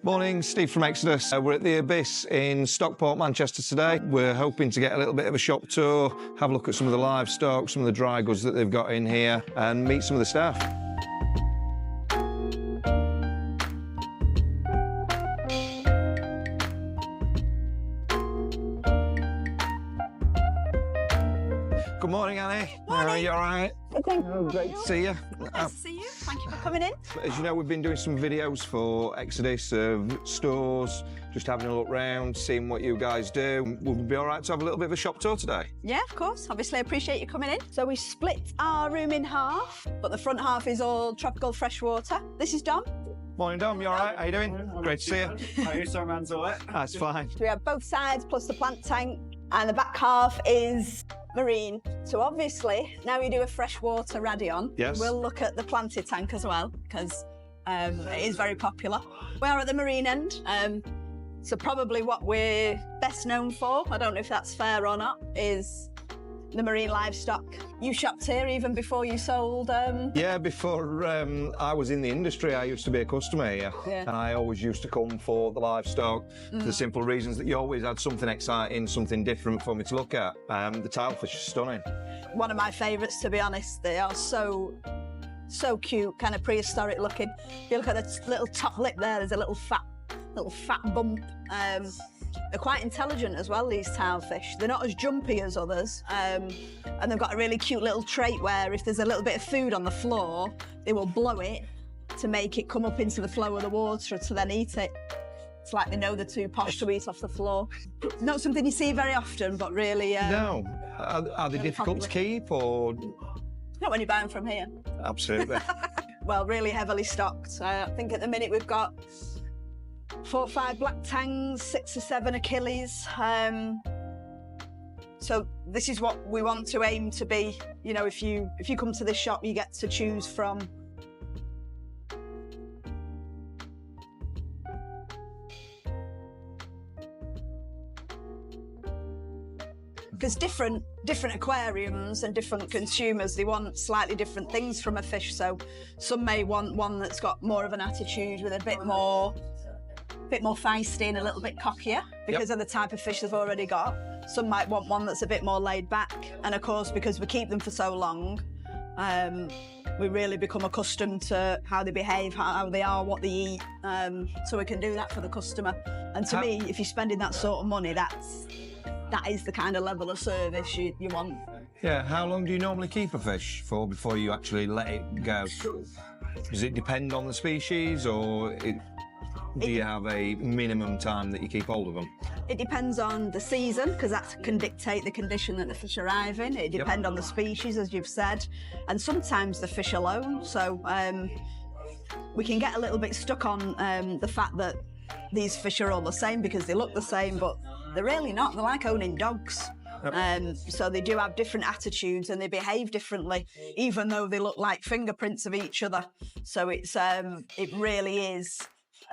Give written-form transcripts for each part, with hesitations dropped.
Morning, Steve from Exodus. We're at the Abyss in Stockport, Manchester today. We're hoping to get a little bit of a shop tour, have a look at some of the livestock, some of the dry goods that they've got in here, and meet some of the staff. Good morning, Annie. Morning. Are you all right? Great to see you. Nice to see you. Thank you for coming in. As you know, we've been doing some videos for Exodus of stores, just having a look round, seeing what you guys do. Will we be all right to have a little bit of a shop tour today? Yeah, of course. Obviously, I appreciate you coming in. So we split our room in half, but the front half is all tropical freshwater. This is Dom. Morning, Dom. You all right? How you doing? Great to see you. How are you, sorry, man's all right? That's fine. So we have both sides plus the plant tank, and the back half is marine. So obviously, now we do a freshwater radion. Yes. We'll look at the planted tank as well, because it is very popular. We are at the marine end. So probably what we're best known for, I don't know if that's fair or not, is the marine livestock. You shopped here even before you sold? Yeah, before I was in the industry, I used to be a customer here. Yeah. And I always used to come for the livestock for the simple reasons that you always had something exciting, something different for me to look at. The tilefish are stunning. One of my favourites, to be honest. They are so cute, kind of prehistoric looking. If you look at the little top lip there, there's a little fat bump. They're quite intelligent as well, these tilefish. They're not as jumpy as others, and they've got a really cute little trait where if there's a little bit of food on the floor, they will blow it to make it come up into the flow of the water to then eat it. It's like they know they're too posh to eat off the floor. Not something you see very often, but really... No. Are they difficult to keep, or...? Not when you buy them from here. Absolutely. Well, really heavily stocked. I think at the minute we've got 4 or 5 black tangs, 6 or 7 Achilles. So this is what we want to aim to be. You know, if you come to this shop, you get to choose from. Because different aquariums and different consumers, they want slightly different things from a fish. So some may want one that's got more of an attitude with a bit more feisty and a little bit cockier because of the type of fish they've already got. Some might want one that's a bit more laid back. And of course, because we keep them for so long, we really become accustomed to how they behave, how they are, what they eat. So we can do that for the customer. And to me, if you're spending that sort of money, that is the kind of level of service you want. Yeah, how long do you normally keep a fish for before you actually let it go? Does it depend on the species, or do you have a minimum time that you keep hold of them? It depends on the season, because that can dictate the condition that the fish arrive in. It depends on the species, as you've said, and sometimes the fish alone. So we can get a little bit stuck on the fact that these fish are all the same because they look the same, but they're really not. They're like owning dogs. So they do have different attitudes and they behave differently, even though they look like fingerprints of each other. So it really is,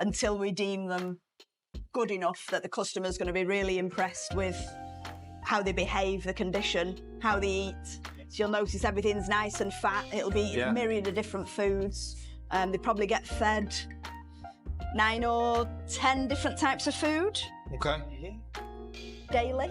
until we deem them good enough that the customer's going to be really impressed with how they behave, the condition, how they eat. So you'll notice everything's nice and fat. It'll be a myriad of different foods. They probably get fed 9 or 10 different types of food. Okay. Daily.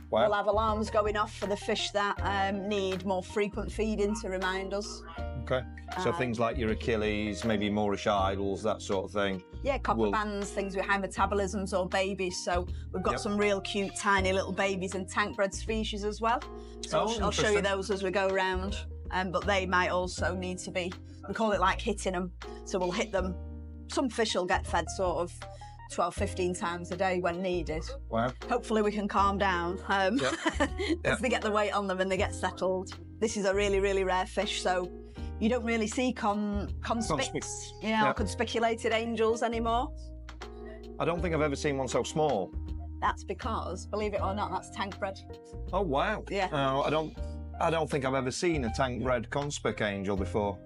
Wow. We'll have alarms going off for the fish that need more frequent feeding to remind us. Okay. So things like your Achilles, maybe Moorish idols, that sort of thing. Yeah, copper bands, things with high metabolisms or babies. So we've got some real cute, tiny little babies and tank-bred species as well. So I'll show you those as we go around. But they might also need to be, we call it like hitting them. So we'll hit them. Some fish will get fed sort of 12, 15 times a day when needed. Wow. Hopefully we can calm down as they get the weight on them and they get settled. This is a really, really rare fish, so you don't really see conspics, or conspiculated angels anymore. I don't think I've ever seen one so small. That's because, believe it or not, that's tank-bred. Oh, wow. Yeah. I don't think I've ever seen a tank-bred conspic angel before.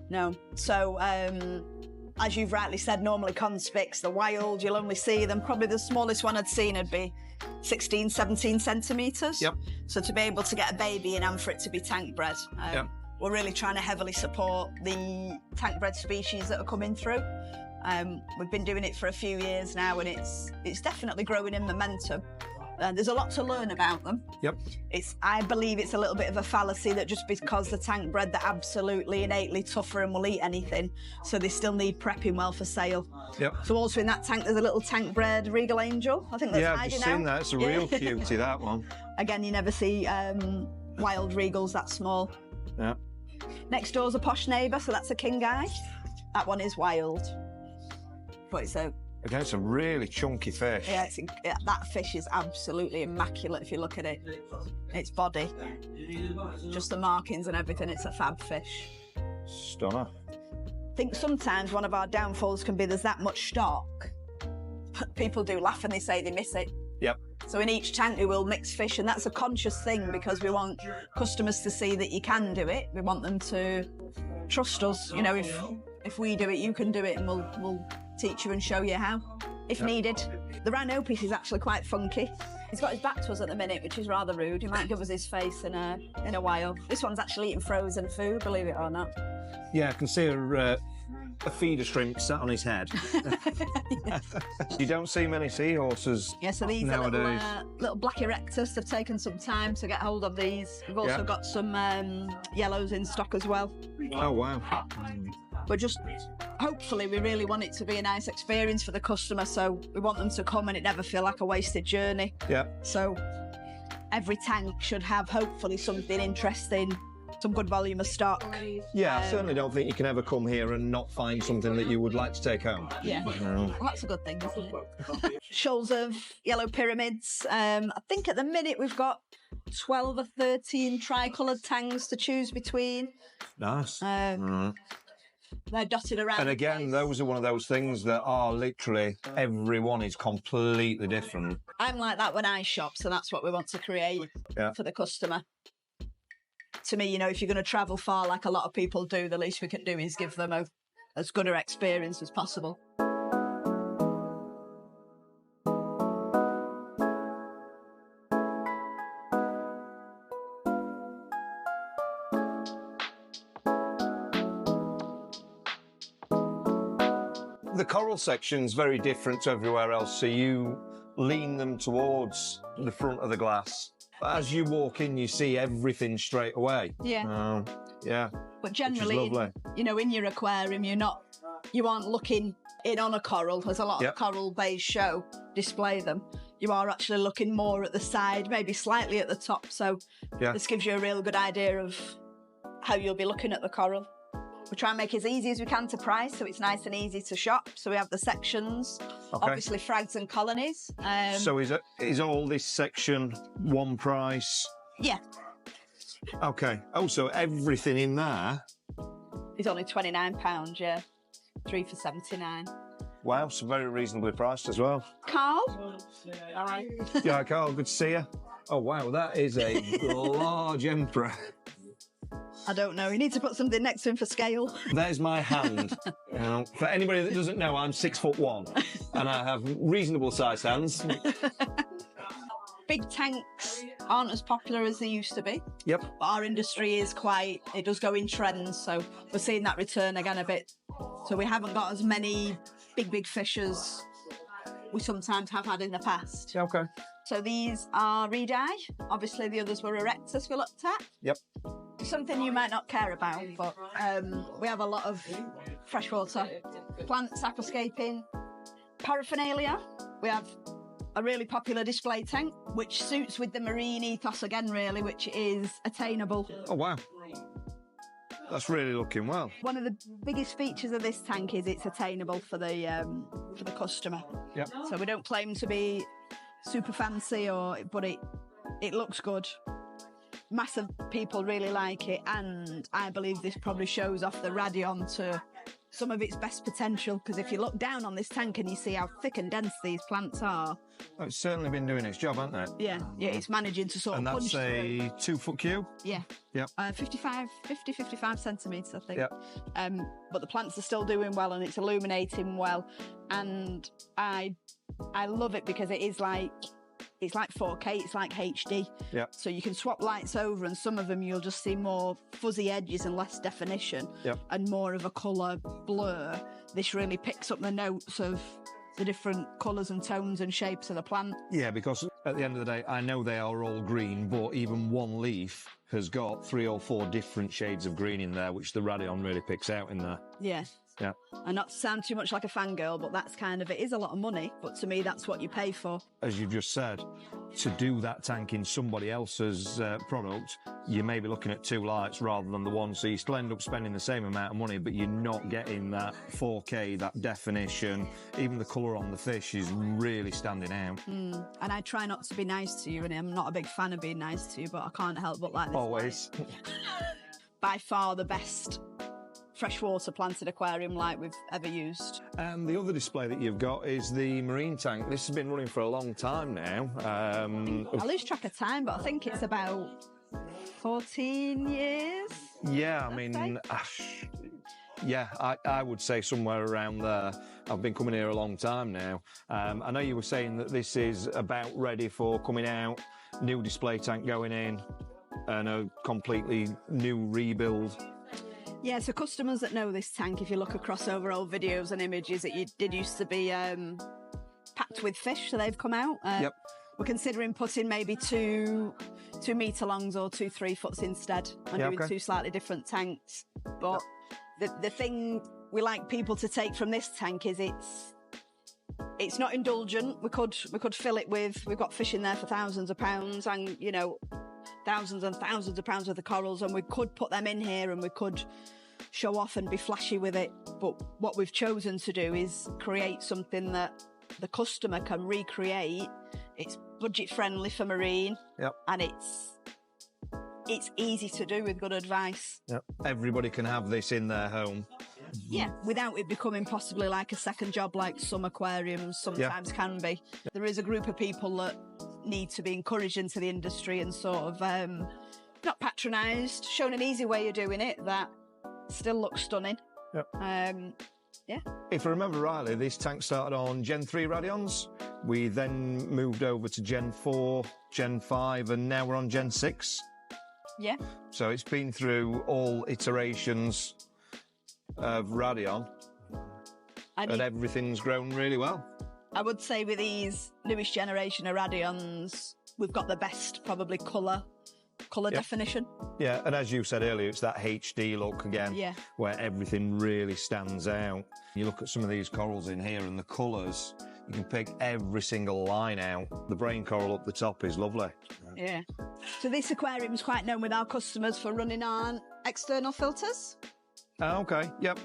No. So, as you've rightly said, normally conspics, the wild, you'll only see them. Probably the smallest one I'd seen would be 16, 17 centimetres. Yep. So to be able to get a baby in and for it to be tank-bred, we're really trying to heavily support the tank-bred species that are coming through. We've been doing it for a few years now, and it's definitely growing in momentum. There's a lot to learn about them. Yep. I believe it's a little bit of a fallacy that just because they're tank bred, they're absolutely innately tougher and will eat anything. So they still need prepping well for sale. Yep. So also in that tank, there's a little tank bred Regal Angel. I think that's I've hiding just seen out. that. It's a real cutie, that one. Again, you never see wild Regals that small. Yeah. Next door's a posh neighbour, so that's a king eye. That one is wild. But it's Again, it's a really chunky fish. Yeah, that fish is absolutely immaculate if you look at it. Its body, just the markings and everything, it's a fab fish. Stunner. I think sometimes one of our downfalls can be there's that much stock. People do laugh and they say they miss it. Yep. So in each tank we will mix fish, and that's a conscious thing because we want customers to see that you can do it. We want them to trust us. You know, if we do it, you can do it, and we'll teach you and show you how, if needed. The rhino piece is actually quite funky. He's got his back to us at the minute, which is rather rude. He might give us his face in a while. This one's actually eating frozen food, believe it or not. Yeah, I can see a feeder shrimp sat on his head. You don't see many seahorses so these nowadays. are little black erectus. They've taken some time to get hold of these. We've also got some yellows in stock as well. Oh, wow. But just hopefully we really want it to be a nice experience for the customer, so we want them to come and it never feel like a wasted journey. Yeah. So every tank should have hopefully something interesting, some good volume of stock. Yeah, I certainly don't think you can ever come here and not find something that you would like to take home. Yeah, well, that's a good thing, isn't it? Shoals of yellow pyramids. I think at the minute we've got 12 or 13 tricoloured tangs to choose between. Nice. They're dotted around. And again, those are one of those things that are literally, everyone is completely different. I'm like that when I shop, so that's what we want to create for the customer. To me, you know, if you're going to travel far like a lot of people do, the least we can do is give them as good an experience as possible. The coral section's very different to everywhere else, so you lean them towards the front of the glass. As you walk in, you see everything straight away. Yeah. But generally, you know, in your aquarium, you aren't looking in on a coral, as a lot of coral bays show, display them. You are actually looking more at the side, maybe slightly at the top. So this gives you a real good idea of how you'll be looking at the coral. We try and make it as easy as we can to price, so it's nice and easy to shop. So we have the sections, obviously frags and colonies. So is all this section one price? Yeah. Okay. Oh, so everything in there is only £29, yeah. 3 for £79. Wow, so very reasonably priced as well. Carl? Hi. Yeah, Carl, good to see you. Oh, wow, that is a large emperor. I don't know. You need to put something next to him for scale. There's my hand. For anybody that doesn't know, I'm 6'1", and I have reasonable sized hands. Big tanks aren't as popular as they used to be. Yep. But our industry is it does go in trends, so we're seeing that return again a bit. So we haven't got as many big fish as we sometimes have had in the past. Okay. So these are reed eye. Obviously the others were erectus we looked at. Yep. Something you might not care about, but we have a lot of freshwater plants, aquascaping, paraphernalia. We have a really popular display tank, which suits with the marine ethos again, really, which is attainable. Oh, wow. That's really looking well. One of the biggest features of this tank is it's attainable for the customer. Yep. So we don't claim to be super fancy, but it looks good. Massive people really like it, and I believe this probably shows off the Radion to some of its best potential, because if you look down on this tank and you see how thick and dense these plants are. Oh, it's certainly been doing its job, hasn't it? Yeah, it's managing to sort of punch through. And that's a 2-foot cube? Yeah. Yep. 55 centimetres, I think. Yep. But the plants are still doing well and it's illuminating well. And I love it because it is like it's like 4K, it's like HD. Yeah. So you can swap lights over, and some of them you'll just see more fuzzy edges and less definition, and more of a colour blur. This really picks up the notes of the different colours and tones and shapes of the plant. Yeah, because at the end of the day, I know they are all green, but even one leaf has got 3 or 4 different shades of green in there, which the Radion really picks out in there. Yeah. Yeah. And not to sound too much like a fangirl, but that's kind of, it is a lot of money, but to me, that's what you pay for. As you've just said, to do that tank in somebody else's product, you may be looking at 2 lights rather than the one, so you still end up spending the same amount of money, but you're not getting that 4K, that definition. Even the colour on the fish is really standing out. And I try not to be nice to you, and I'm not a big fan of being nice to you, but I can't help but like this. Always. By far the best freshwater planted aquarium light we've ever used. And the other display that you've got is the marine tank. This has been running for a long time now. I lose track of time, but I think it's about 14 years. Yeah, I mean, yeah, I would say somewhere around there. I've been coming here a long time now. I know you were saying that this is about ready for coming out, new display tank going in, and a completely new rebuild. Yeah, so customers that know this tank, if you look across over old videos and images, it did used to be packed with fish, so they've come out. We're considering putting maybe 2 metre longs or 2 3-foots instead, and doing 2 slightly different tanks. But the thing we like people to take from this tank is it's not indulgent. We could fill it with, we've got fish in there for thousands of pounds, and you know, thousands and thousands of pounds worth of corals, and we could put them in here and we could show off and be flashy with it. But what we've chosen to do is create something that the customer can recreate. It's budget friendly for marine, and it's easy to do with good advice. Everybody can have this in their home. Yeah, without it becoming possibly like a second job like some aquariums sometimes can be. There is a group of people that need to be encouraged into the industry and sort of not patronised, shown an easy way of doing it that still looks stunning. If I remember rightly, this tank started on Gen 3 Radions. We then moved over to Gen 4, Gen 5, and now we're on Gen 6. Yeah. So it's been through all iterations of Radion, and everything's grown really well. I would say with these newest generation of Radions, we've got the best probably colour definition. Yeah, and as you said earlier, it's that HD look again, where everything really stands out. You look at some of these corals in here and the colours, you can pick every single line out. The brain coral up the top is lovely. Yeah. So this aquarium is quite known with our customers for running on external filters. Oh, okay, yep.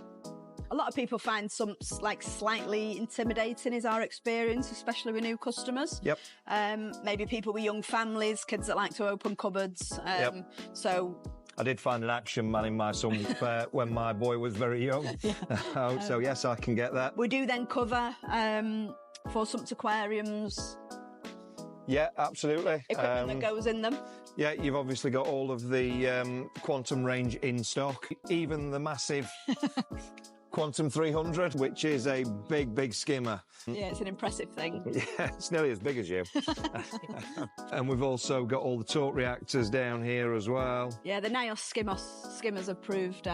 A lot of people find some like slightly intimidating is our experience, especially with new customers. Yep. Maybe people with young families, kids that like to open cupboards. So I did find an action man in my son's when my boy was very young. So yes, I can get that. We do then cover for some aquariums. Yeah, absolutely. Equipment that goes in them. Yeah, you've obviously got all of the Quantum range in stock, even the massive Quantum 300, which is a big skimmer. Yeah, it's an impressive thing. Yeah, it's nearly as big as you. And we've also got all the torque reactors down here as well. Yeah, the NIOS skimmers have proved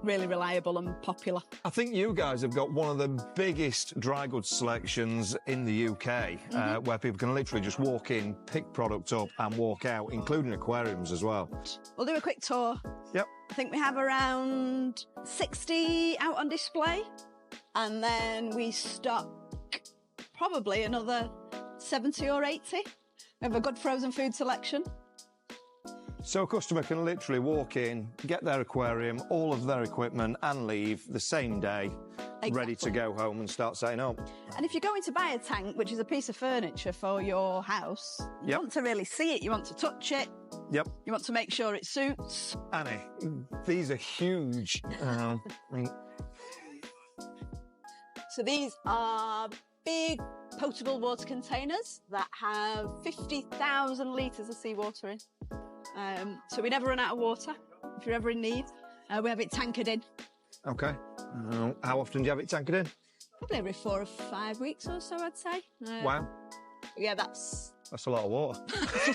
really reliable and popular. I think you guys have got one of the biggest dry goods selections in the UK, where people can literally just walk in, pick product up and walk out, including aquariums as well. We'll do a quick tour. Yep. I think we have around 60 out on display, and then we stock probably another 70 or 80. We have a good frozen food selection. So a customer can literally walk in, get their aquarium, all of their equipment, and leave the same day, ready to go home and start setting up. And if you're going to buy a tank, which is a piece of furniture for your house, you want to really see it, you want to touch it. Yep. You want to make sure it suits. Annie, these are huge. So these are big potable water containers that have 50,000 litres of seawater in. So we never run out of water if you're ever in need. We have it tankered in. Okay. How often do you have it tankered in? Probably every 4 or 5 weeks or so, I'd say. Wow. Yeah, that's a lot of water.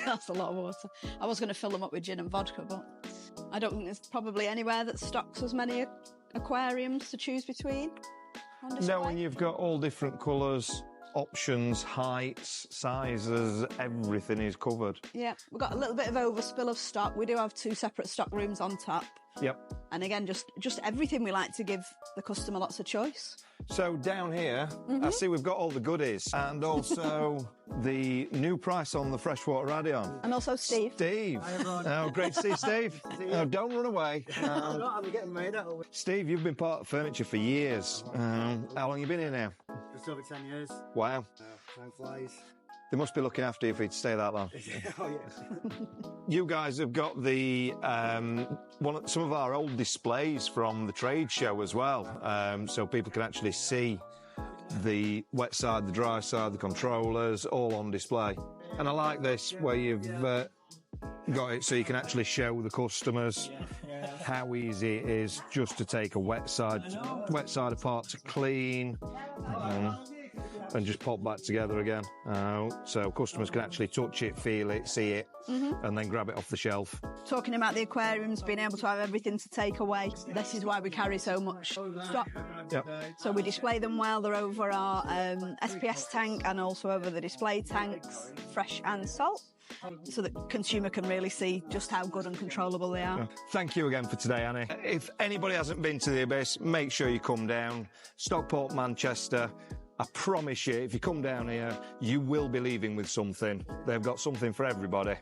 that's a lot of water. I was going to fill them up with gin and vodka, but I don't think there's probably anywhere that stocks as many aquariums to choose between on display. No, and you've got all different colours, options, heights, sizes, everything is covered. Yeah, we've got a little bit of overspill of stock. We do have 2 separate stock rooms on top. Yep. And again, just everything. We like to give the customer lots of choice. So down here, I see we've got all the goodies and also the new price on the freshwater add-on. And also Steve. Steve. Oh, great to see you, Steve. Oh, don't run away. I'm getting made out of it. Steve, you've been part of furniture for years. How long have you been here now? Just over 10 years. Wow. Time flies. They must be looking after you for you to stay that long. Oh, yeah. You guys have got the some of our old displays from the trade show as well, so people can actually see the wet side, the dry side, the controllers, all on display. And I like this where you've got it so you can actually show the customers how easy it is just to take a wet side apart to clean. And just pop back together again. So customers can actually touch it, feel it, see it, and then grab it off the shelf. Talking about the aquariums, being able to have everything to take away, this is why we carry so much stock. Yep. So we display them well. They're over our SPS tank and also over the display tanks, fresh and salt, so that consumer can really see just how good and controllable they are. Thank you again for today, Annie. If anybody hasn't been to the Abyss, make sure you come down. Stockport, Manchester. I promise you, if you come down here, you will be leaving with something. They've got something for everybody.